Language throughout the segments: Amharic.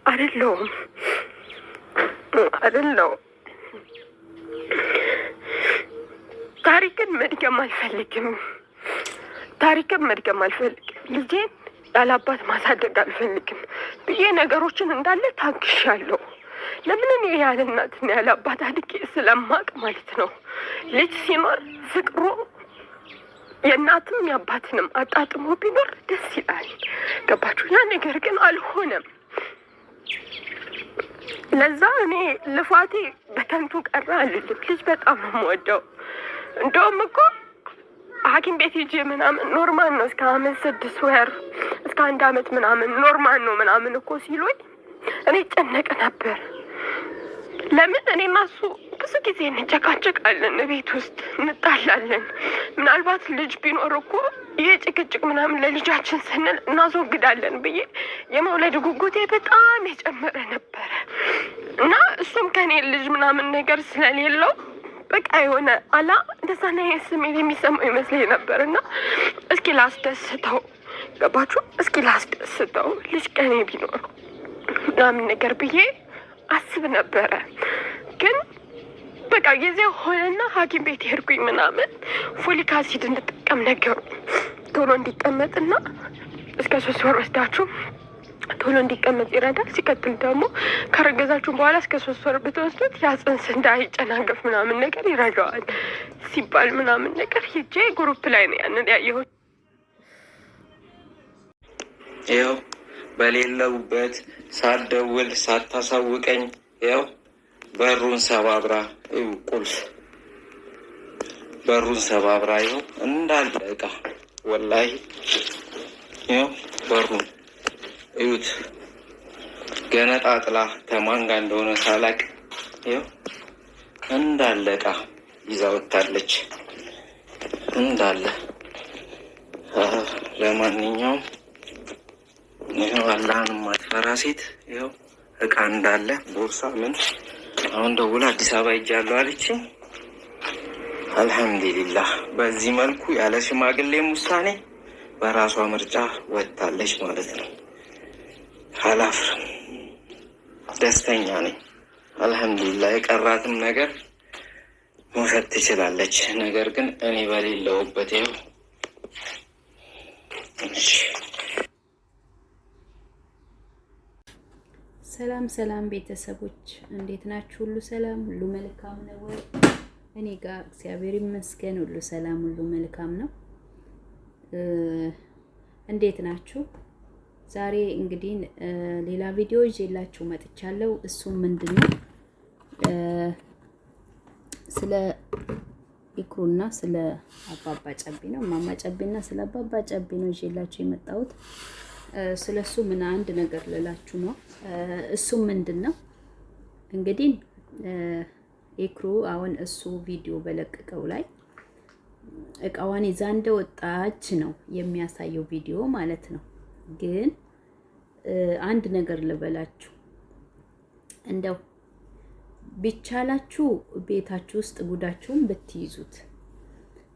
አይደለሁም። ታሪክን መድገም አልፈልግም። ልጄን ያላባት ማሳደግ አልፈልግም ብዬ ነገሮችን እንዳለ ታግሻለሁ። ለምን እኔ ያለ እናትና ያለ አባት አድጌ ስለማቅ ማለት ነው። ልጅ ሲኖር ፍቅሩ የእናትም የአባትንም አጣጥሞ ቢኖር ደስ ይላል። ገባችሁ? ያ ነገር ግን አልሆነም። ለዛ እኔ ልፋቴ በከንቱ ቀረ አልልም። ልጅ በጣም ነው የምወደው። እንደውም እኮ ሐኪም ቤት ሂጄ ምናምን ኖርማል ነው እስከ 6 ወር እስከ 1 አመት ምናምን ኖርማል ነው ምናምን እኮ ሲሉኝ እኔ ጨነቅ ነበር። ለምን እኔና እሱ ብዙ ጊዜ እንጨቃጨቃለን፣ ቤት ውስጥ እንጣላለን። ምናልባት ልጅ ቢኖር እኮ ይሄ ጭቅጭቅ ምናምን ለልጃችን ስንል እናስወግዳለን ብዬ የመውለድ ጉጉቴ በጣም የጨመረ ነበረ እና እሱም ከኔ ልጅ ምናምን ነገር ስለሌለው በቃ የሆነ አላ እንደዛ ነው ስሜት የሚሰማው ይመስለኝ ነበር። እና እስኪ ላስደስተው፣ ገባችሁ? እስኪ ላስደስተው ልጅ ከኔ ቢኖር ምናምን ነገር ብዬ አስብ ነበረ። ግን በቃ ጊዜው ሆነና ሐኪም ቤት ሄድኩኝ ምናምን ፎሊክ አሲድ እንድጠቀም ነገሩ። ቶሎ እንዲቀመጥና እስከ 3 ወር ወስዳችሁ ቶሎ እንዲቀመጥ ይረዳል። ሲቀጥል ደግሞ ካረገዛችሁ በኋላ እስከ 3 ወር ብትወስዱት ያ ጽንስ እንዳይጨናገፍ ምናምን ነገር ይረዳዋል ሲባል ምናምን ነገር ሂጄ ግሩፕ ላይ ነው ያንን ያየሁት። ይኸው በሌለውበት ሳትደውል ሳታሳውቀኝ ይኸው በሩን ሰባብራ ቁልፍ በሩን ሰባብራ ይኸው እንዳለ እቃ ወላሂ ይኸው በሩን እዩት ገነጣጥላ ከማን ጋር እንደሆነ ሳላቅ ይኸው እንዳለ እቃ ይዛ ወጥታለች እንዳለ። ለማንኛውም ይኸው አላህን ማትፈራ ሴት ይኸው እቃ እንዳለ ቦርሳ ምን አሁን ደውላ አዲስ አበባ ሄጃለሁ አለችኝ። አልሐምዱሊላህ በዚህ መልኩ ያለ ሽማግሌም ውሳኔ በራሷ ምርጫ ወጥታለች ማለት ነው። አላፍርም፣ ደስተኛ ነኝ። አልሐምዱሊላህ የቀራትም ነገር መውሰድ ትችላለች። ነገር ግን እኔ በሌለውበት ይኸው ሰላም ቤተሰቦች እንዴት ናችሁ? ሁሉ ሰላም፣ ሁሉ መልካም ነው ወይ? እኔ ጋር እግዚአብሔር ይመስገን ሁሉ ሰላም፣ ሁሉ መልካም ነው። እንዴት ናችሁ? ዛሬ እንግዲህ ሌላ ቪዲዮ ይዤላችሁ መጥቻለሁ። እሱም ምንድነው ስለ ኢክሩና ስለ አባባ ጨቢ ነው። ማማ ጨቢና ስለ አባባ ጨቢ ነው ይዤላችሁ የመጣሁት። ስለሱ ምን አንድ ነገር ልላችሁ ነው። እሱም ምንድነው እንግዲህ ኢክሩ አሁን እሱ ቪዲዮ በለቀቀው ላይ እቃዋን ይዛ እንደወጣች ነው የሚያሳየው ቪዲዮ ማለት ነው። ግን አንድ ነገር ልበላችሁ፣ እንደው ቢቻላችሁ ቤታችሁ ውስጥ ጉዳችሁን ብትይዙት።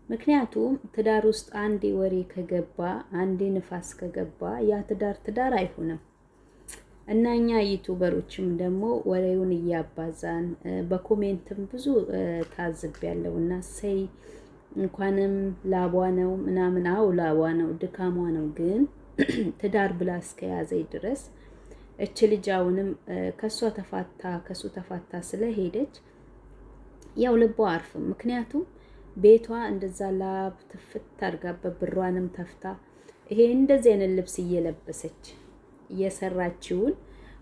ምክንያቱም ትዳር ውስጥ አንዴ ወሬ ከገባ አንዴ ንፋስ ከገባ ያ ትዳር አይሆንም። እና እኛ ዩቲዩበሮችም ደግሞ ወሬውን እያባዛን በኮሜንትም ብዙ ታዝቤያለሁ። እና ሰይ እንኳንም ላቧ ነው ምናምን፣ አው ላቧ ነው ድካሟ ነው። ግን ትዳር ብላ እስከያዘኝ ድረስ እች ልጅ አሁንም ከሱ ተፋታ ስለሄደች ያው ልቧ አርፍም። ምክንያቱም ቤቷ እንደዛ ላብ ትፍት አድርጋበት ብሯንም ተፍታ ይሄ እንደዚህ አይነት ልብስ እየለበሰች እየሰራችውን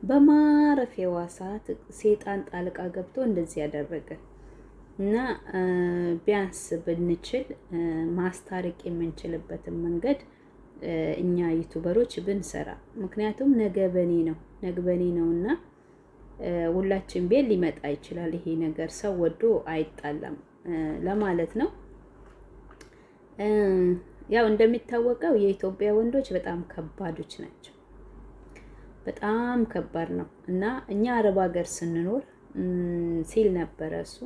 በማረፊያዋ ሰዓት ሴጣን ጣልቃ ገብቶ እንደዚህ ያደረገ እና ቢያንስ ብንችል ማስታረቅ የምንችልበትን መንገድ እኛ ዩቲዩበሮች ብንሰራ። ምክንያቱም ነገ በኔ ነውና ሁላችን ቤት ሊመጣ ይችላል ይሄ ነገር። ሰው ወዶ አይጣላም ለማለት ነው። ያው እንደሚታወቀው የኢትዮጵያ ወንዶች በጣም ከባዶች ናቸው። በጣም ከባድ ነው። እና እኛ አረብ ሀገር ስንኖር ሲል ነበረ እሱ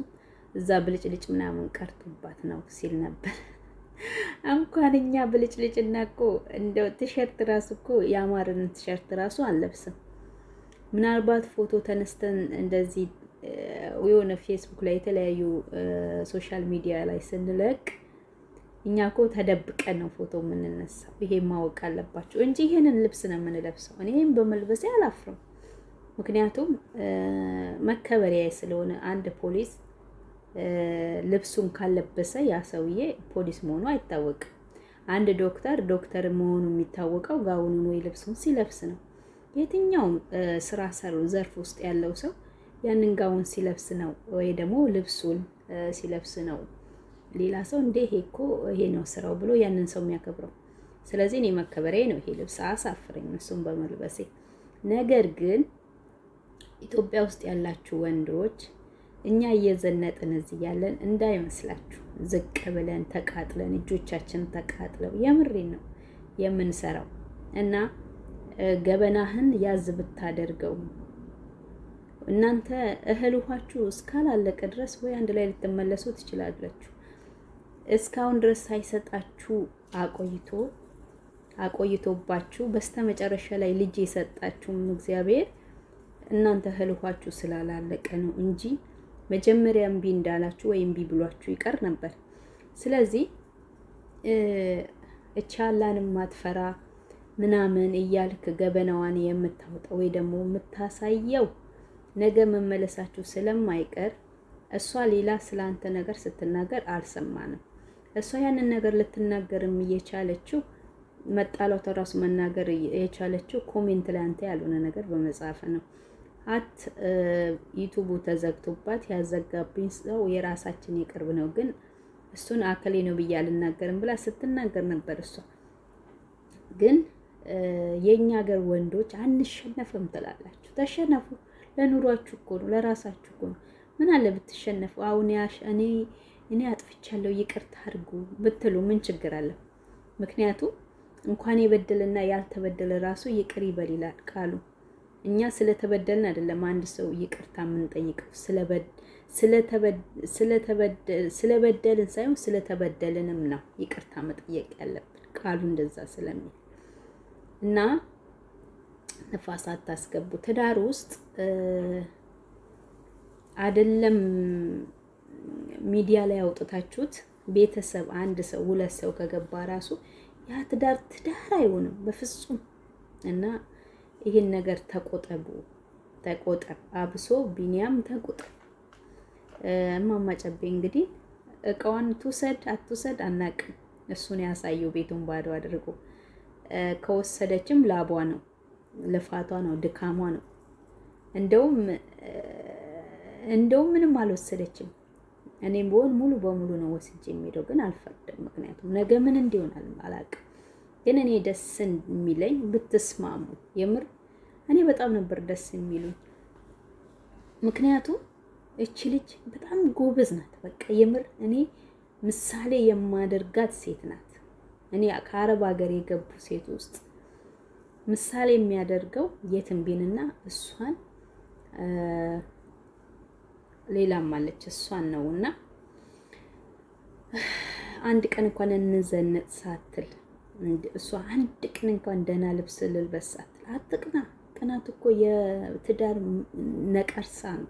እዛ ብልጭልጭ ምናምን ቀርቶባት ነው ሲል ነበር። እንኳን እኛ ብልጭልጭና እኮ እንደው ቲሸርት ራሱ እኮ ያማረን ቲሸርት ራሱ አንለብስም። ምናልባት ፎቶ ተነስተን እንደዚህ የሆነ ፌስቡክ ላይ የተለያዩ ሶሻል ሚዲያ ላይ ስንለቅ እኛ እኮ ተደብቀን ነው ፎቶ የምንነሳው። ይሄ ማወቅ አለባቸው እንጂ ይሄንን ልብስ ነው የምንለብሰው። እኔም በመልበሴ አላፍርም። ምክንያቱም መከበሪያ ስለሆነ አንድ ፖሊስ ልብሱን ካለበሰ ያ ሰውዬ ፖሊስ መሆኑ አይታወቅም። አንድ ዶክተር መሆኑ የሚታወቀው ጋውኑን ወይ ልብሱን ሲለብስ ነው። የትኛውም ስራ ዘርፍ ውስጥ ያለው ሰው ያንን ጋውን ሲለብስ ነው ወይ ደግሞ ልብሱን ሲለብስ ነው ሌላ ሰው እንደ ይሄ ነው ስራው ብሎ ያንን ሰው የሚያከብረው። ስለዚህ እኔ መከበሪያ ነው ይሄ ልብስ፣ አሳፍረኝ እሱን በመልበሴ። ነገር ግን ኢትዮጵያ ውስጥ ያላችሁ ወንዶች እኛ እየዘነጥን እዚህ ያለን እንዳይመስላችሁ፣ ዝቅ ብለን ተቃጥለን እጆቻችን ተቃጥለው የምሬን ነው የምንሰራው እና ገበናህን ያዝ ብታደርገው እናንተ እህል ውሃችሁ እስካላለቀ ድረስ ወይ አንድ ላይ ልትመለሱ ትችላላችሁ። እስካሁን ድረስ ሳይሰጣችሁ አቆይቶባችሁ በስተመጨረሻ ላይ ልጅ የሰጣችሁም እግዚአብሔር እናንተ እህል ውሃችሁ ስላላለቀ ነው እንጂ መጀመሪያ እምቢ እንዳላችሁ ወይ እምቢ ብሏችሁ ይቀር ነበር። ስለዚህ እቻላንም ማትፈራ ምናምን እያልክ ገበናዋን የምታወጣው ወይ ደግሞ የምታሳየው ነገ መመለሳችሁ ስለማይቀር እሷ ሌላ ስላንተ ነገር ስትናገር አልሰማንም። እሷ ያንን ነገር ልትናገርም እየቻለችው መጣላው ተራሱ መናገር የቻለችው ኮሜንት ላይ አንተ ያልሆነ ነገር በመጻፍ ነው። ዩቲዩቡ ተዘግቶባት ያዘጋብኝ ሰው የራሳችን የቅርብ ነው፣ ግን እሱን አከሌ ነው ብዬ አልናገርም ብላ ስትናገር ነበር። እሷ ግን የኛ ሀገር ወንዶች አንሸነፍም ትላላችሁ። ተሸነፉ። ለኑሯችሁ እኮ ነው፣ ለራሳችሁ እኮ ነው። ምን አለ ብትሸነፉ? አሁን እኔ አጥፍቻለሁ ይቅርታ አድርጉ ብትሉ ምን ችግር አለ? ምክንያቱም እንኳን የበደለና ያልተበደለ ራሱ ይቅር ይበል ይላል ቃሉ። እኛ ስለተበደልን አይደለም አንድ ሰው ይቅርታ የምንጠይቀው፣ ስለበደልን ሳይሆን ስለተበደልንም ነው ይቅርታ መጠየቅ ያለብን ቃሉ እንደዛ ስለሚል እና ነፋስ አታስገቡ። ትዳር ውስጥ አይደለም ሚዲያ ላይ አውጥታችሁት ቤተሰብ አንድ ሰው ሁለት ሰው ከገባ ራሱ ያ ትዳር አይሆንም በፍጹም። እና ይሄን ነገር ተቆጠብ። አብሶ ቢኒያም ተቆጠብ። እማማ ጨቤ እንግዲህ እቃዋን ትውሰድ አትውሰድ አናቅም። እሱን ያሳየው ቤቱን ባዶ አድርጎ ከወሰደችም ላቧ ነው፣ ልፋቷ ነው፣ ድካሟ ነው። እንደውም ምንም አልወሰደችም። እኔም በሆን ሙሉ በሙሉ ነው ወስጄ የሚሄደው፣ ግን አልፈርድም። ምክንያቱም ነገ ምን እንዲሆን አላውቅም። ግን እኔ ደስ የሚለኝ ብትስማሙ፣ የምር እኔ በጣም ነበር ደስ የሚሉኝ። ምክንያቱም እቺ ልጅ በጣም ጎበዝ ናት። በቃ የምር እኔ ምሳሌ የማደርጋት ሴት ናት። እኔ ከአረብ ሀገር የገቡ ሴት ውስጥ ምሳሌ የሚያደርገው የትንቢንና እሷን ሌላም አለች እሷን ነውና አንድ ቀን እንኳን እንዘነጥ ሳትል እሷ አንድ ቀን እንኳን ደህና ልብስ ልልበስ ሳትል አትቅና። ቅናት እኮ የትዳር ነቀርሳ ነው።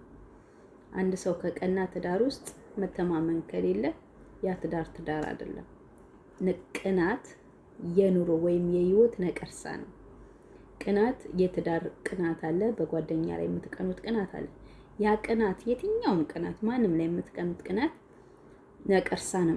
አንድ ሰው ከቀና ትዳር ውስጥ መተማመን ከሌለ ያ ትዳር አይደለም። ቅናት የኑሮ ወይም የህይወት ነቀርሳ ነው። ቅናት የትዳር ቅናት አለ፣ በጓደኛ ላይ የምትቀኑት ቅናት አለ። ያ ቅናት የትኛውም ቅናት ማንም ላይ የምትቀኑት ቅናት ነቀርሳ ነው።